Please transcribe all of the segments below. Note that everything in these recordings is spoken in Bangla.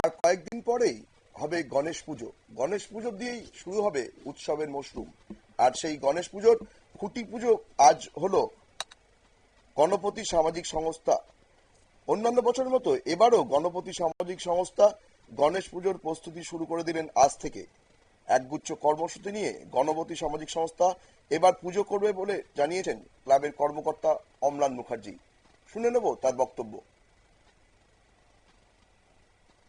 আর কয়েকদিন পরেই হবে গণেশ পুজো। গণেশ পুজো দিয়েই শুরু হবে উৎসবের মশরুম। আর সেই গণেশ পুজোর খুঁটি পুজো আজ হলো গণপতি সামাজিক সংস্থা। অন্যান্য বছরের মতো এবারও গণপতি সামাজিক সংস্থা গণেশ পুজোর প্রস্তুতি শুরু করে দিলেন আজ থেকে। একগুচ্ছ কর্মসূচি নিয়ে গণপতি সামাজিক সংস্থা এবার পুজো করবে বলে জানিয়েছেন ক্লাবের কর্মকর্তা অম্লান মুখার্জি। শুনে নেব তার বক্তব্য।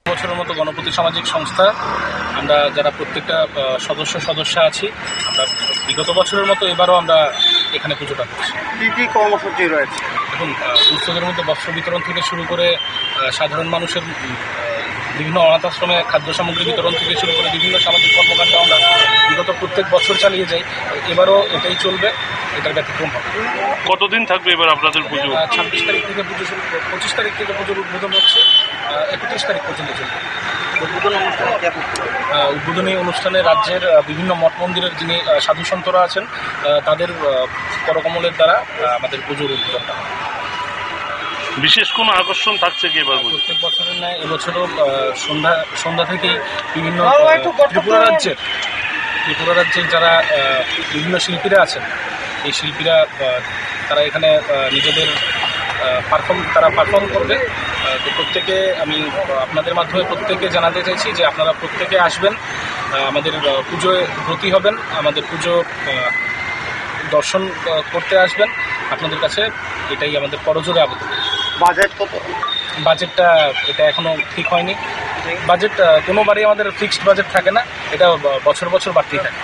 বছরের মতো গণপতি সামাজিক সংস্থা আমরা যারা প্রত্যেকটা সদস্য আছি, আমরা বিগত বছরের মতো এবারও আমরা এখানে পুজোটা করছি। কি কি কর্মসূচি রয়েছে? এখন দুস্থদের মধ্যে বস্ত্র বিতরণ থেকে শুরু করে সাধারণ মানুষের বিভিন্ন অনাথ আশ্রমে খাদ্য সামগ্রী বিতরণ থেকে শুরু করে বিভিন্ন সামাজিক কর্মকাণ্ড আমরা বিগত প্রত্যেক বছর চালিয়ে যাই। এবারও এটাই চলবে, এটার ব্যতিক্রম হবে। কতদিন থাকবে এবার আপনাদের পুজো? 26 তারিখ থেকে পুজো শুরু, 25 তারিখ থেকে পুজোর উদ্বোধন হচ্ছে, 31 তারিখ পর্যন্ত চলবে। উদ্বোধনী অনুষ্ঠানে রাজ্যের বিভিন্ন মঠ মন্দিরের যিনি সাধু সন্তরা আছেন তাদের করকমলের দ্বারা আমাদের পুজোর উদ্বোধনটা। বিশেষ কোনো আকর্ষণ থাকছে কি এবার? প্রত্যেক বছরের ন্যায় এবছরও সন্ধ্যা থেকেই বিভিন্ন ত্রিপুরা রাজ্যের যারা বিভিন্ন শিল্পীরা আছেন, এই শিল্পীরা তারা এখানে নিজেদের পারফর্ম করবে। তো প্রত্যেকে, আমি আপনাদের মাধ্যমে প্রত্যেকে জানাতে চাইছি যে আপনারা প্রত্যেকে আসবেন, আমাদের পুজোয় ব্রতী হবেন, আমাদের পুজো দর্শন করতে আসবেন। আপনাদের কাছে এটাই আমাদের করজোড়ে আবেদন। বাজেট কত? বাজেটটা এটা এখনো ঠিক হয়নি। বাজেট কোনোবারই আমাদের ফিক্সড বাজেট থাকে না, এটা বছর বছর বাড়তেই থাকে।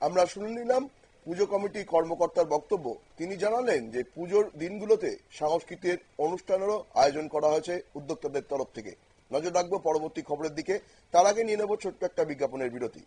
আমরা শুনে নিলাম পুজো কমিটি কর্মকর্তার বক্তব্য। তিনি জানালেন যে পুজোর দিনগুলোতে সাংস্কৃতিক অনুষ্ঠানেরও আয়োজন করা হয়েছে উদ্যোক্তাদের তরফ থেকে। নজর রাখবো পরবর্তী খবরের দিকে। তার আগে নিয়ে নেব ছোট্ট একটা বিজ্ঞাপনের বিরতি।